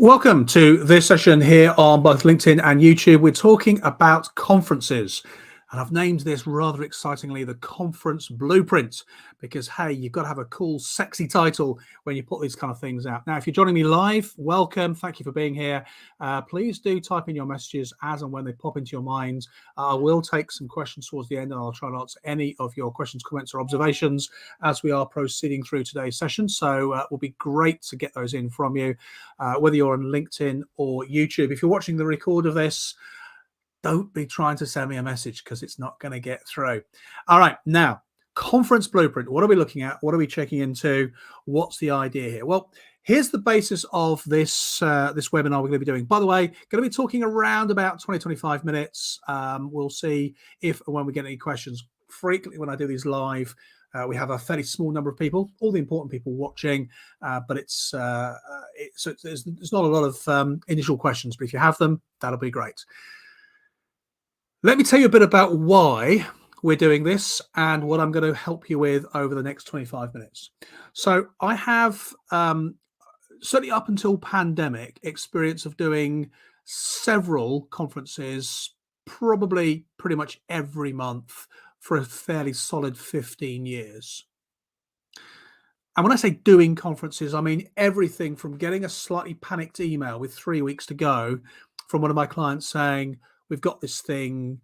Welcome to this session here on both LinkedIn and YouTube. We're talking about conferences, and I've named this rather excitingly the Conference Blueprint because, hey, you've got to have a cool, sexy title when you put these kind of things out. Now, if you're joining me live, welcome. Thank you for being here. Please do type in your messages as and when they pop into your mind. I will take some questions towards the end, and I'll try and answer any of your questions, comments, or observations as we are proceeding through today's session. So it will be great to get those in from you. Whether you're on LinkedIn or YouTube. If you're watching the record of this, don't be trying to send me a message because it's not going to get through. All right, now, Conference Blueprint. What are we looking at? What are we checking into? What's the idea here? Well, here's the basis of this this webinar we're going to be doing. By the way, going to be talking around about 20-25 minutes. We'll see if and when we get any questions. Frequently when I do these live, we have a fairly small number of people, all the important people watching, but there's not a lot of initial questions, but if you have them, that'll be great. Let me tell you a bit about why we're doing this and what I'm going to help you with over the next 25 minutes. So I have, certainly up until pandemic, experience of doing several conferences, probably pretty much every month for a fairly solid 15 years. And when I say doing conferences, I mean everything from getting a slightly panicked email with 3 weeks to go from one of my clients saying, we've got this thing,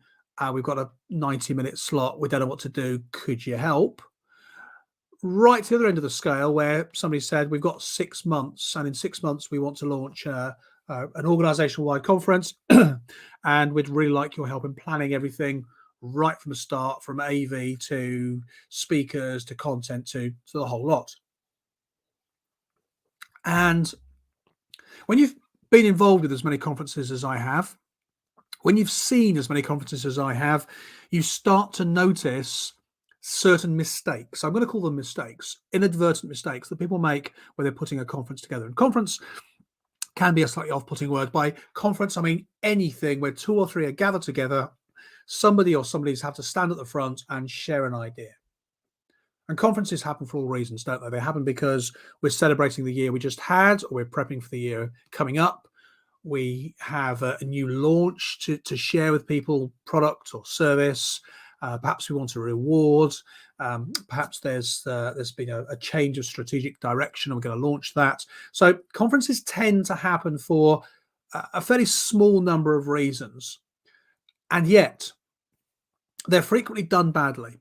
we've got a 90-minute slot, we don't know what to do, could you help? Right to the other end of the scale where somebody said, we've got 6 months, and in 6 months we want to launch an organizational-wide conference, and we'd really like your help in planning everything right from the start, from AV to speakers to content to the whole lot. And when you've been involved with as many conferences as I have, when you've seen as many conferences as I have, you start to notice certain mistakes. I'm going to call them mistakes, inadvertent mistakes that people make when they're putting a conference together. And conference can be a slightly off-putting word. By conference, I mean anything where 2 or 3 are gathered together. Somebody or somebody's have to stand at the front and share an idea. And conferences happen for all reasons, don't they? They happen because we're celebrating the year we just had, or we're prepping for the year coming up. We have a new launch to share with people, product or service. Perhaps we want a reward. Perhaps there's been a change of strategic direction, and we're going to launch that. So conferences tend to happen for a fairly small number of reasons. And yet, they're frequently done badly.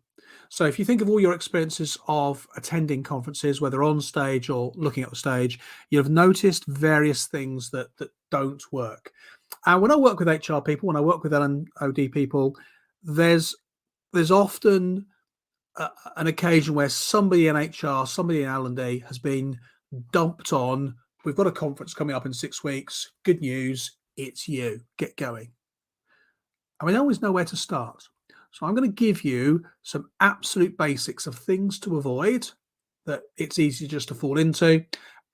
So if you think of all your experiences of attending conferences, whether on stage or looking at the stage, you've noticed various things that don't work. And when I work with HR people, when I work with L&OD people, there's often an occasion where somebody in HR, somebody in L&D has been dumped on, we've got a conference coming up in 6 weeks, good news, it's you, get going. And we don't always know where to start. So I'm going to give you some absolute basics of things to avoid that it's easy just to fall into,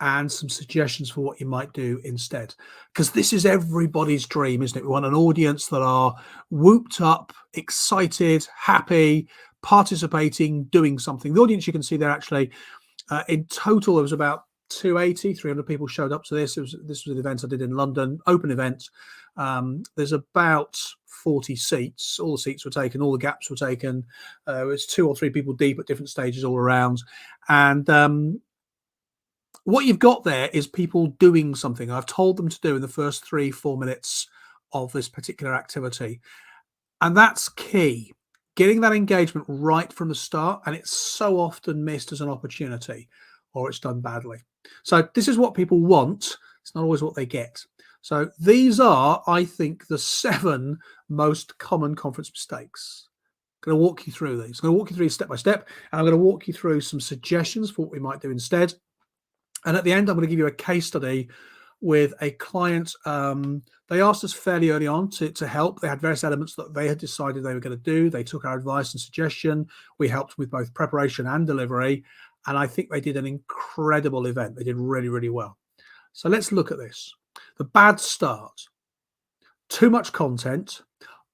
and some suggestions for what you might do instead. Because this is everybody's dream, isn't it? We want an audience that are whooped up, excited, happy, participating, doing something. The audience you can see there actually, in total, there was about 300 people showed up to this. This was an event I did in London, open event. There's about 40 seats. All the seats were taken, all the gaps were taken. It was 2 or 3 people deep at different stages all around. And what you've got there is people doing something I've told them to do in the first 3-4 minutes of this particular activity. And that's key, getting that engagement right from the start. And it's so often missed as an opportunity, or it's done badly. So this is what people want. It's not always what they get. So these are, I think, the 7 most common conference mistakes. I'm going to walk you through these. I'm going to walk you through step by step, and I'm going to walk you through some suggestions for what we might do instead. And at the end, I'm going to give you a case study with a client. They asked us fairly early on to help. They had various elements that they had decided they were going to do. They took our advice and suggestion. We helped with both preparation and delivery. And I think they did an incredible event. They did really, really well. So let's look at this. The bad start, too much content,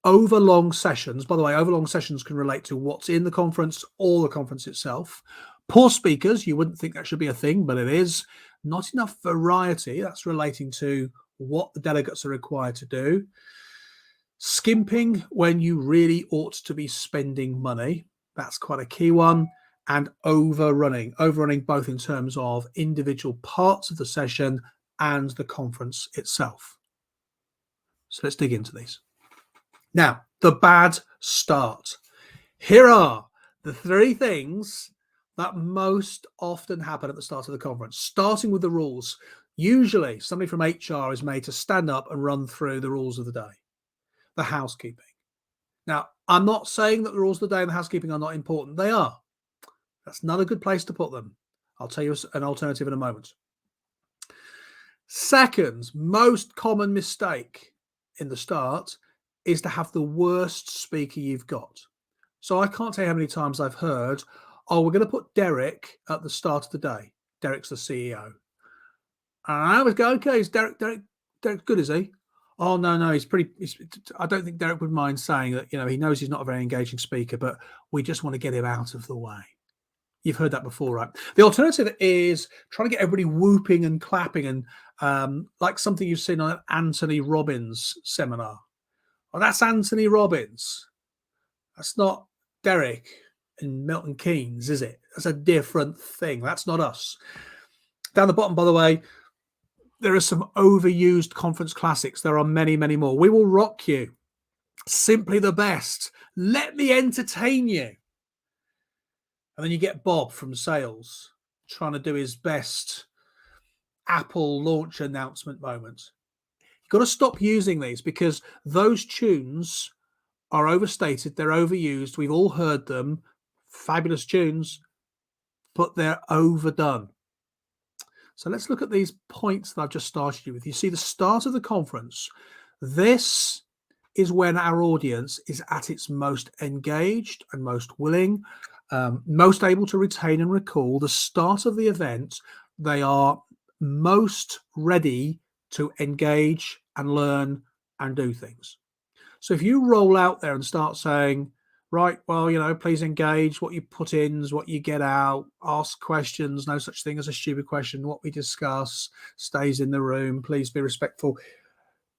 overlong sessions. By the way, overlong sessions can relate to what's in the conference or the conference itself. Poor speakers, you wouldn't think that should be a thing, but it is. not enough variety. That's relating to what the delegates are required to do. Skimping when you really ought to be spending money. That's quite a key one. And overrunning both in terms of individual parts of the session and the conference itself. So let's dig into these. Now, the bad start. Here are the 3 things that most often happen at the start of the conference, starting with the rules. Usually, somebody from HR is made to stand up and run through the rules of the day, the housekeeping. Now, I'm not saying that the rules of the day and the housekeeping are not important. They are. That's not a good place to put them. I'll tell you an alternative in a moment. Second, most common mistake in the start is to have the worst speaker you've got. So I can't tell you how many times I've heard, oh, we're going to put Derek at the start of the day. Derek's the CEO. And I was going, okay, is Derek good, is he? Oh, no, I don't think Derek would mind saying that, he knows he's not a very engaging speaker, but we just want to get him out of the way. You've heard that before, right? The alternative is trying to get everybody whooping and clapping and like something you've seen on an Anthony Robbins seminar. Oh, that's Anthony Robbins. That's not Derek and Milton Keynes, is it? That's a different thing. That's not us. Down the bottom, by the way, there are some overused conference classics. There are many, many more. We will rock you. Simply the best. Let me entertain you. And then you get Bob from sales trying to do his best Apple launch announcement moment. You've got to stop using these because those tunes are overstated. They're overused. We've all heard them. Fabulous tunes, but they're overdone. So let's look at these points that I've just started you with. You see the start of the conference. This is when our audience is at its most engaged and most willing, most able to retain and recall. The start of the event, they are most ready to engage and learn and do things. So if you roll out there and start saying, right, well, please engage, what you put in is what you get out, ask questions, no such thing as a stupid question, what we discuss stays in the room, please be respectful,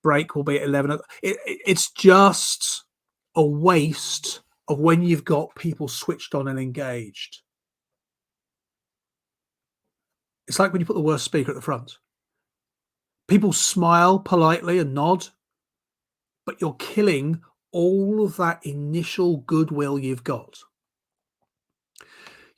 break will be at 11. It's just a waste of when you've got people switched on and engaged. It's like when you put the worst speaker at the front. People smile politely and nod, but you're killing all of that initial goodwill you've got.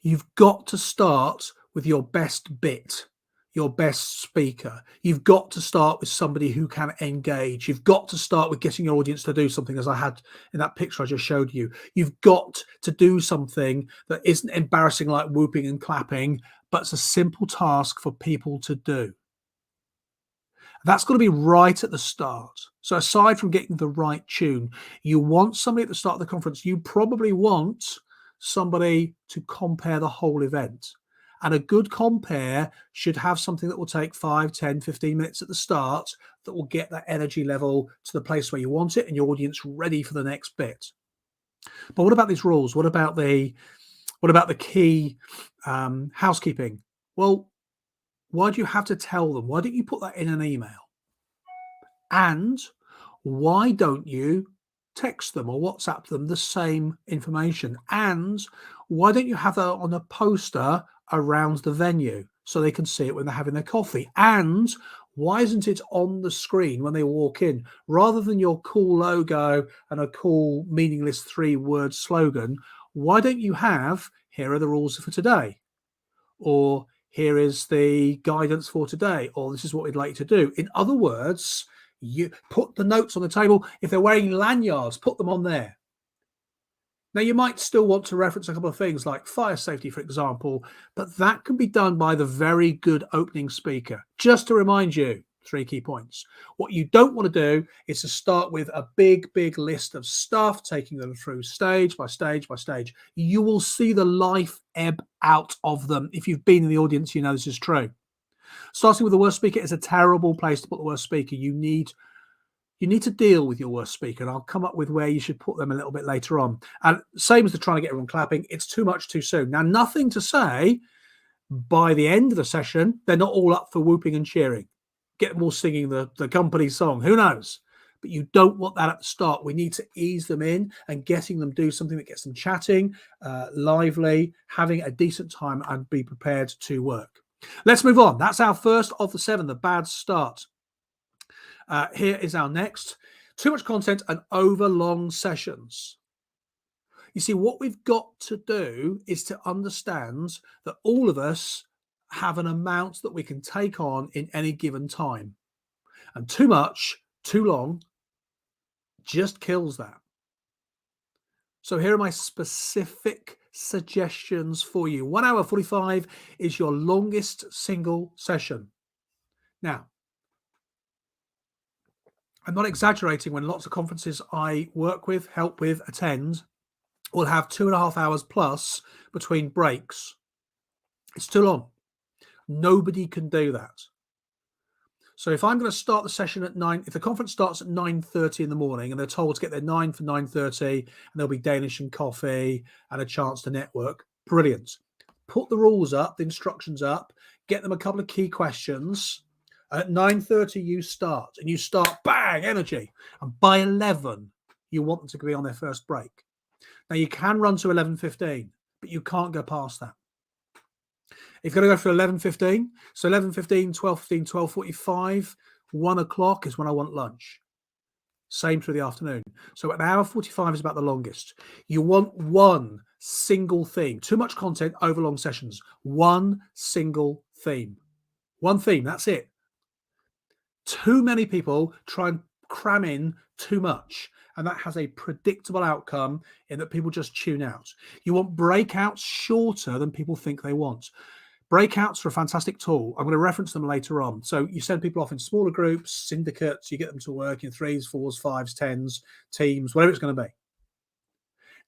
You've got to start with your best bit, your best speaker. You've got to start with somebody who can engage. You've got to start with getting your audience to do something, as I had in that picture I just showed you. You've got to do something that isn't embarrassing like whooping and clapping, but it's a simple task for people to do. That's got to be right at the start. So aside from getting the right tune, you want somebody at the start of the conference, you probably want somebody to compare the whole event. And a good compare should have something that will take 5, 10, 15 minutes at the start that will get that energy level to the place where you want it and your audience ready for the next bit. But what about these rules? What about the key housekeeping? Well, why do you have to tell them? Why don't you put that in an email? And why don't you text them or WhatsApp them the same information? And why don't you have that on a poster around the venue so they can see it when they're having their coffee? And why isn't it on the screen when they walk in? Rather than your cool logo and a cool meaningless 3-word slogan, why don't you have, here are the rules for today? Or here is the guidance for today, or this is what we'd like you to do. In other words, you put the notes on the table. If they're wearing lanyards, put them on there. Now, you might still want to reference a couple of things like fire safety, for example, but that can be done by the very good opening speaker. Just to remind you, 3 key points. What you don't want to do is to start with a big list of stuff, taking them through stage by stage by stage. You will see the life ebb out of them. If you've been in the audience, you know this is true. Starting with the worst speaker is a terrible place to put the worst speaker. You need to deal with your worst speaker, and I'll come up with where you should put them a little bit later on. And same as the trying to get everyone clapping, it's too much too soon. Now, nothing to say By the end of the session, they're not all up for whooping and cheering. Get them all singing the company song. Who knows? But you don't want that at the start. We need to ease them in and getting them do something that gets them chatting, lively, having a decent time, and be prepared to work. Let's move on. That's our first of the 7, the bad start. Here is our next. Too much content and over long sessions. You see, what we've got to do is to understand that all of us have an amount that we can take on in any given time. And too much, too long, just kills that. So here are my specific suggestions for you. 1 hour 45 is your longest single session. Now, I'm not exaggerating when lots of conferences I work with, help with, attend, will have 2.5 hours plus between breaks. It's too long. Nobody can do that. So if I'm going to start the session at 9, if the conference starts at 9:30 in the morning and they're told to get there 9 for 9:30 and there'll be Danish and coffee and a chance to network, brilliant. Put the rules up, the instructions up, get them a couple of key questions. At 9:30 you start, and you start bang, energy. And by 11, you want them to be on their first break. Now you can run to 11:15, but you can't go past that. If you're going to go for 11:15, so 11:15, 12:15, 12:45, 1 o'clock is when I want lunch. Same through the afternoon. So an hour 45 is about the longest. You want one single theme. Too much content over long sessions. One single theme. One theme, that's it. Too many people try and cram in too much, and that has a predictable outcome in that people just tune out. You want breakouts shorter than people think they want. Breakouts are a fantastic tool. I'm going to reference them later on. So you send people off in smaller groups, syndicates, you get them to work in 3s, 4s, 5s, 10s, teams, whatever it's going to be.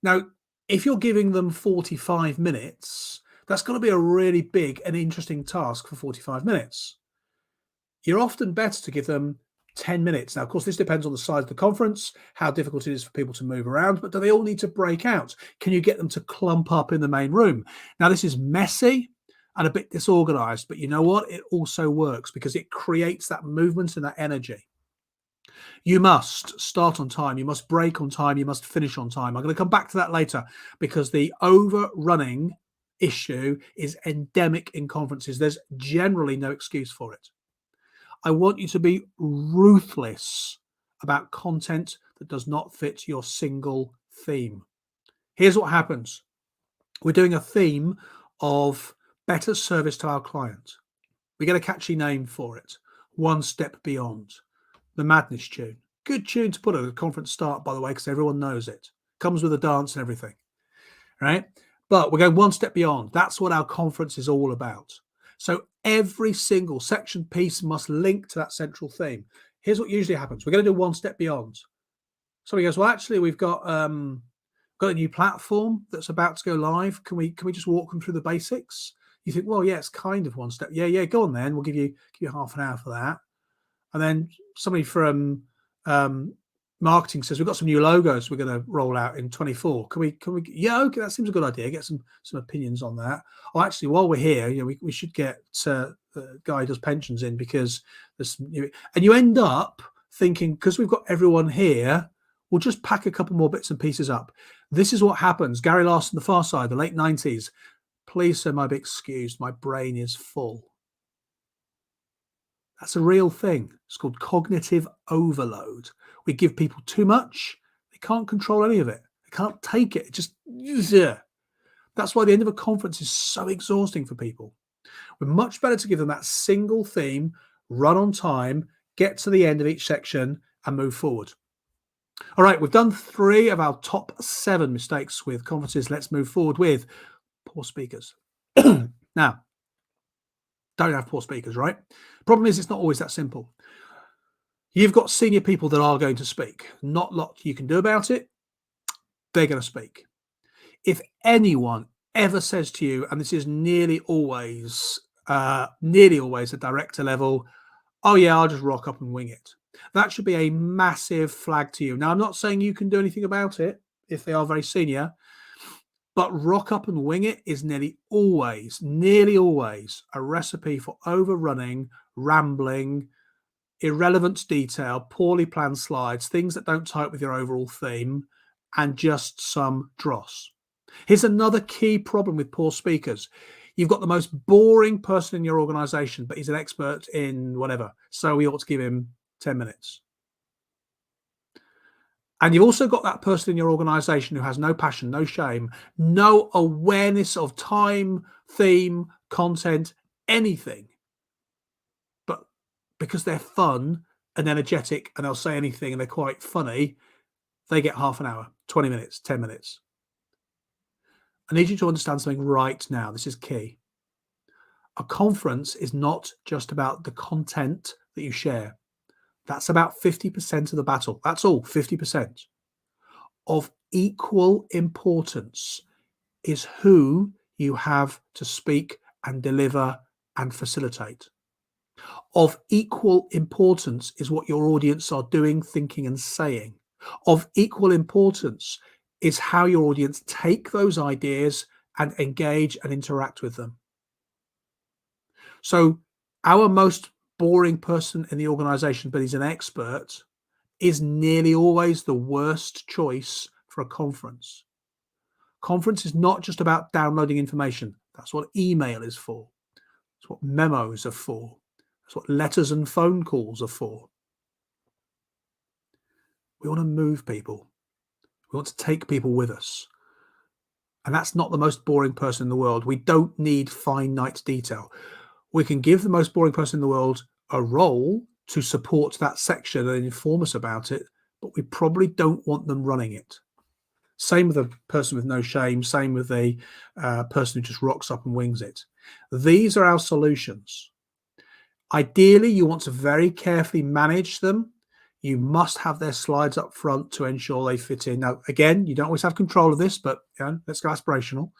Now, if you're giving them 45 minutes, that's going to be a really big and interesting task for 45 minutes. You're often better to give them 10 minutes. Now, of course, this depends on the size of the conference, how difficult it is for people to move around, but do they all need to break out? Can you get them to clump up in the main room? Now, this is messy and a bit disorganized, but you know what? It also works because it creates that movement and that energy. You must start on time. You must break on time. You must finish on time. I'm going to come back to that later because the overrunning issue is endemic in conferences. There's generally no excuse for it. I want you to be ruthless about content that does not fit your single theme. Here's what happens. We're doing a theme of better service to our client. We get a catchy name for it. One Step Beyond. The Madness tune. Good tune to put at a conference start, by the way, because everyone knows it. Comes with a dance and everything, right? But we're going one step beyond. That's what our conference is all about. So every single section piece must link to that central theme. Here's what usually happens. We're going to do one step beyond. Somebody goes, well, actually, we've got a new platform that's about to go live. Can we just walk them through the basics? You think, well, yeah, it's kind of one step. Yeah, go on then. We'll give you half an hour for that. And then somebody from marketing says, we've got some new logos we're going to roll out in 24. Can we? Yeah, okay, that seems a good idea. Get some opinions on that. Oh, actually, while we're here, we should get the guy who does pensions in because there's some new, and you end up thinking, because we've got everyone here, we'll just pack a couple more bits and pieces up. This is what happens. Gary Larson, The Far Side, the late 90s. Please, sir, might be excused. My brain is full. That's a real thing. It's called cognitive overload. We give people too much. They can't control any of it. They can't take it. It just, yeah. That's why the end of a conference is so exhausting for people. We're much better to give them that single theme, run on time, get to the end of each section and move forward. All right, we've done 3 of our top 7 mistakes with conferences. Let's move forward with poor speakers. Now, don't have poor speakers, right? Problem is, it's not always that simple. You've got senior people that are going to speak. Not a lot you can do about it. They're going to speak. If anyone ever says to you, and this is nearly always at director level, oh yeah, I'll just rock up and wing it. That should be a massive flag to you. Now, I'm not saying you can do anything about it if they are very senior, But rock up and wing it is nearly always a recipe for overrunning, rambling, irrelevant detail, poorly planned slides, things that don't tie up with your overall theme, and just some dross. Here's another key problem with poor speakers. You've got the most boring person in your organization, but he's an expert in whatever, so we ought to give him 10 minutes. And you've also got that person in your organization who has no passion, no shame, no awareness of time, theme, content, anything. But because they're fun and energetic and they'll say anything and they're quite funny, they get half an hour, 20 minutes, 10 minutes. I need you to understand something right now. This is key. A conference is not just about the content that you share. That's about 50% of the battle. That's all, 50%. Of equal importance is who you have to speak and deliver and facilitate. Of equal importance is what your audience are doing, thinking, and saying. Of equal importance is how your audience take those ideas and engage and interact with them. So our most boring person in the organization, but he's an expert, is nearly always the worst choice for a conference. Conference is not just about downloading information. That's what email is for. That's what memos are for. That's what letters and phone calls are for. We want to move people. We want to take people with us. And that's not the most boring person in the world. We don't need finite detail. We can give the most boring person in the world a role to support that section and inform us about it, but we probably don't want them running it. Same with a person with no shame, same with the person who just rocks up and wings it. These are our solutions. Ideally, you want to very carefully manage them. You must have their slides up front to ensure they fit in. Now, again, you don't always have control of this, but let's go aspirational.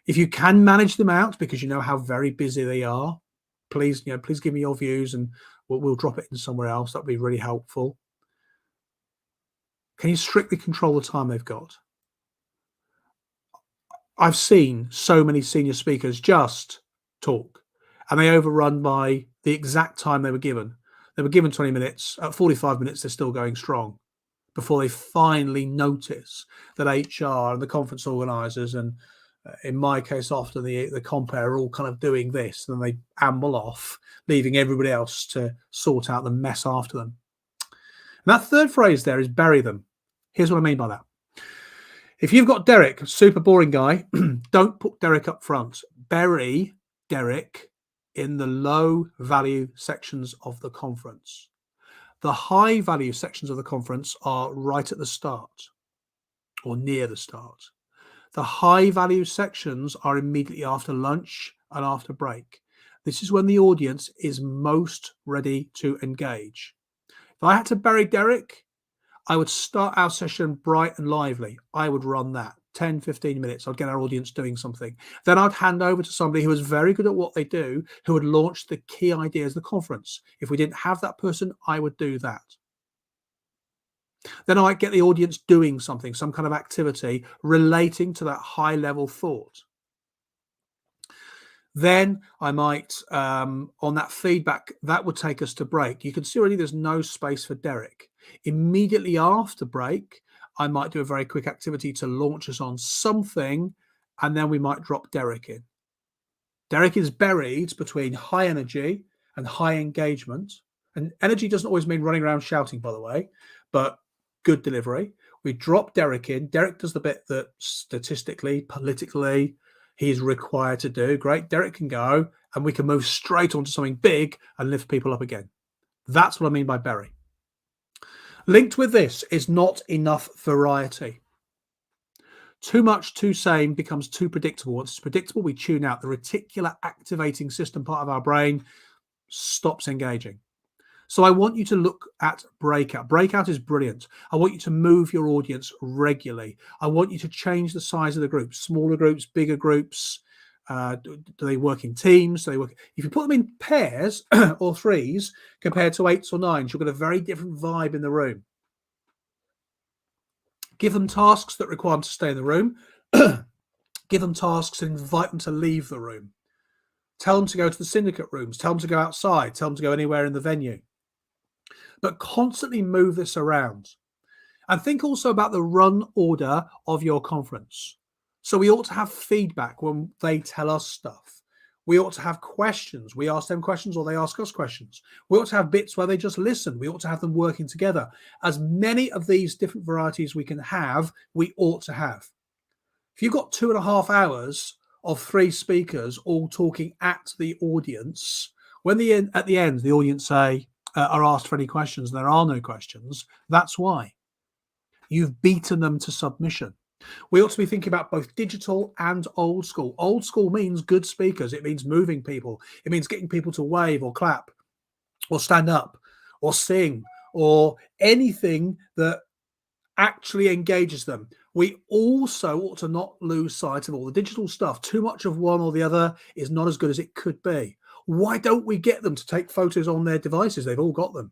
If you can manage them out because you know how very busy they are, please give me your views and we'll drop it in somewhere else. That'd be really helpful. Can you strictly control the time they've got? I've seen so many senior speakers just talk and they overrun by the exact time they were given. They were given 20 minutes. At 45 minutes, they're still going strong before they finally notice that HR and the conference organizers and in my case, often the compere are all kind of doing this, and then they amble off, leaving everybody else to sort out the mess after them. And that third phrase there is bury them. Here's what I mean by that. If you've got Derek, super boring guy, don't put Derek up front. Bury Derek in the low value sections of the conference. The high value sections of the conference are right at the start or near the start. The high value sections are immediately after lunch and after break. This is when the audience is most ready to engage. If I had to bury Derek, I would start our session bright and lively. I would run that 10, 15 minutes. I'd get our audience doing something. Then I'd hand over to somebody who was very good at what they do, who would launch the key ideas of the conference. If we didn't have that person, I would do that. Then I might get the audience doing something, some kind of activity relating to that high level thought. Then I might, on that feedback, that would take us to break. You can see already there's no space for Derek. Immediately after break, I might do a very quick activity to launch us on something, and then we might drop Derek in. Derek is buried between high energy and high engagement. And energy doesn't always mean running around shouting, by the way, but good delivery. We drop Derek in. Derek does the bit that statistically, politically, he's required to do. Great. Derek can go and we can move straight onto something big and lift people up again. That's what I mean by bury. Linked with this is not enough variety. Too much, too same becomes too predictable. Once it's predictable, we tune out. The reticular activating system part of our brain stops engaging. So I want you to look at breakout. Breakout is brilliant. I want you to move your audience regularly. I want you to change the size of the groups, smaller groups, bigger groups. Do they work in teams? Do they work? If you put them in pairs or threes compared to 8s or 9s, you'll get a very different vibe in the room. Give them tasks that require them to stay in the room. Give them tasks and invite them to leave the room. Tell them to go to the syndicate rooms. Tell them to go outside. Tell them to go anywhere in the venue. But constantly move this around. And think also about the run order of your conference. So we ought to have feedback when they tell us stuff. We ought to have questions. We ask them questions or they ask us questions. We ought to have bits where they just listen. We ought to have them working together. As many of these different varieties we can have, we ought to have. If you've got 2.5 hours of 3 speakers all talking at the audience, when at the end the audience are asked for any questions, there are no questions, that's why. You've beaten them to submission. We ought to be thinking about both digital and old school. Old school means good speakers. It means moving people. It means getting people to wave or clap or stand up or sing or anything that actually engages them. We also ought to not lose sight of all the digital stuff. Too much of one or the other is not as good as it could be. Why don't we get them to take photos on their devices? They've all got them.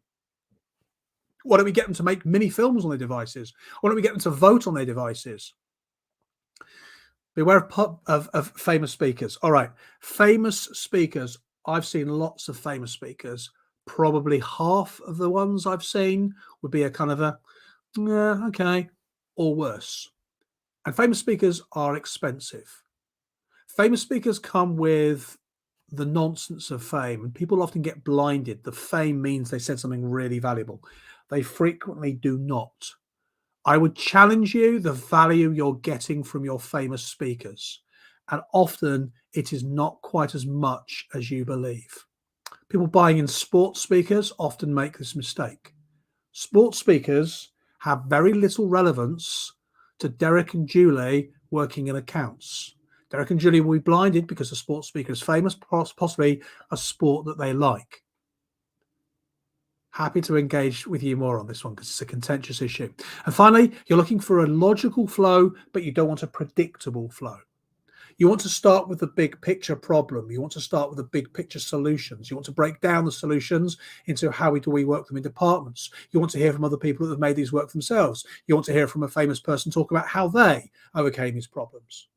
Why don't we get them to make mini films on their devices? Why don't we get them to vote on their devices? Beware of famous speakers. All right, famous speakers. I've seen lots of famous speakers. Probably half of the ones I've seen would be a kind of a, yeah, okay, or worse. And famous speakers are expensive. Famous speakers come with the nonsense of fame, and people often get blinded. The fame means they said something really valuable. They frequently do not. I would challenge you the value you're getting from your famous speakers. And often it is not quite as much as you believe. People buying in sports speakers often make this mistake. Sports speakers have very little relevance to Derek and Julie working in accounts. Derek and Julie will be blinded because the sports speaker is famous, possibly a sport that they like. Happy to engage with you more on this one because it's a contentious issue. And finally, you're looking for a logical flow, but you don't want a predictable flow. You want to start with the big picture problem. You want to start with the big picture solutions. You want to break down the solutions into how do we work them in departments. You want to hear from other people that have made these work themselves. You want to hear from a famous person talk about how they overcame these problems.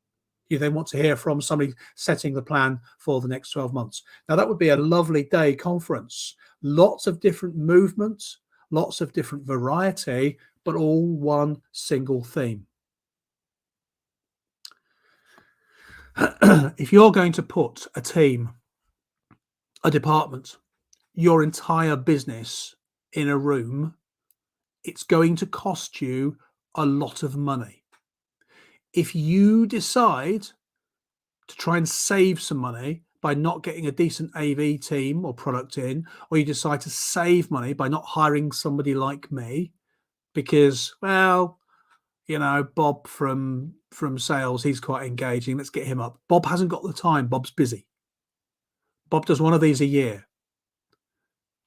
You then want to hear from somebody setting the plan for the next 12 months. Now, that would be a lovely day conference. Lots of different movements, lots of different variety, but all one single theme. If you're going to put a team, a department, your entire business in a room, it's going to cost you a lot of money. If you decide to try and save some money by not getting a decent AV team or product in, or you decide to save money by not hiring somebody like me because, well, you know, Bob from sales, he's quite engaging. Let's get him up. Bob hasn't got the time. Bob's busy. Bob does one of these a year.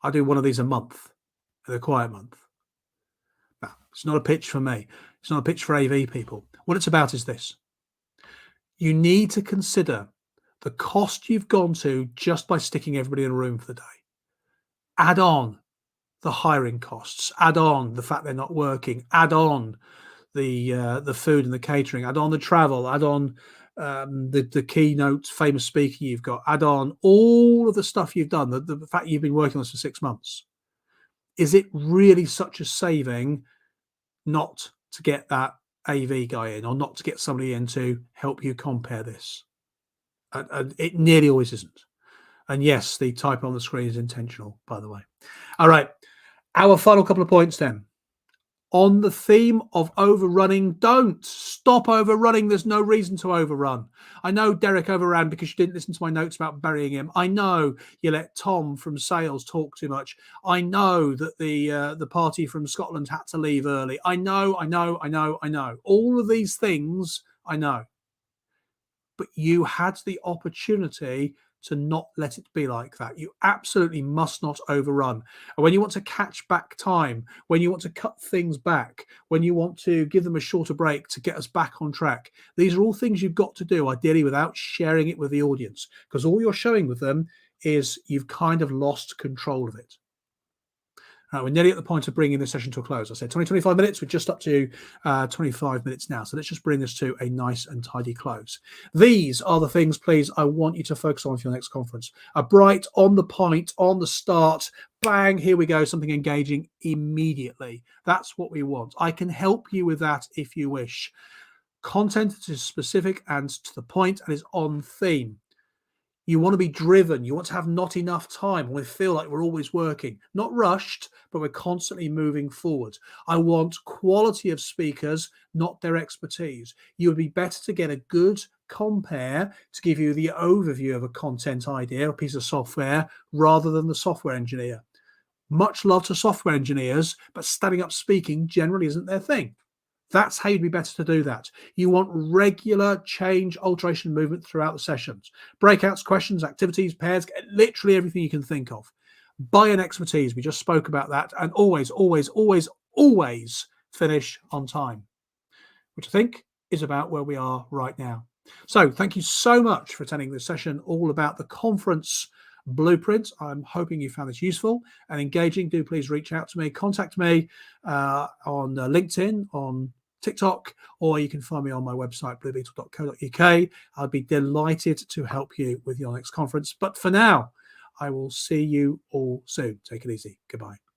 I do one of these a month, a quiet month. No, it's not a pitch for me. It's not a pitch for AV people. What it's about is this. You need to consider the cost you've gone to just by sticking everybody in a room for the day. Add on the hiring costs. Add on the fact they're not working. Add on the food and the catering. Add on the travel. Add on the keynote famous speaker you've got. Add on all of the stuff you've done. The fact you've been working on this for 6 months. Is it really such a saving not to get that AV guy in, or not to get somebody in to help you compare this? And it nearly always isn't. And yes, the type on the screen is intentional, by the way. All right, our final couple of points then. On the theme of overrunning, don't stop overrunning. There's no reason to overrun. I know Derek overran because you didn't listen to my notes about burying him. I know you let Tom from sales talk too much. I know that the party from Scotland had to leave early. I know. All of these things, I know. But you had the opportunity to not let it be like that. You absolutely must not overrun. And when you want to catch back time, when you want to cut things back, when you want to give them a shorter break to get us back on track, these are all things you've got to do, ideally without sharing it with the audience, because all you're showing with them is you've kind of lost control of it. We're nearly at the point of bringing this session to a close. I said 20, 25 minutes. We're just up to 25 minutes now. So let's just bring this to a nice and tidy close. These are the things, please, I want you to focus on for your next conference. A bright, on the point, on the start, bang, here we go, something engaging immediately. That's what we want. I can help you with that if you wish. Content that is specific and to the point and is on theme. You want to be driven. You want to have not enough time. We feel like we're always working, not rushed, but we're constantly moving forward. I want quality of speakers, not their expertise. You would be better to get a good compare to give you the overview of a content idea, a piece of software, rather than the software engineer. Much love to software engineers, but standing up speaking generally isn't their thing. That's how you'd be better to do that. You want regular change, alteration, movement throughout the sessions. Breakouts, questions, activities, pairs, literally everything you can think of. Buy an expertise. We just spoke about that. And always, always, always, always finish on time, which I think is about where we are right now. So thank you so much for attending this session all about the conference blueprint. I'm hoping you found this useful and engaging. Do please reach out to me, contact me on LinkedIn, on TikTok, or you can find me on my website, bluebeetle.co.uk. I'd be delighted to help you with your next conference. But for now, I will see you all soon. Take it easy. Goodbye.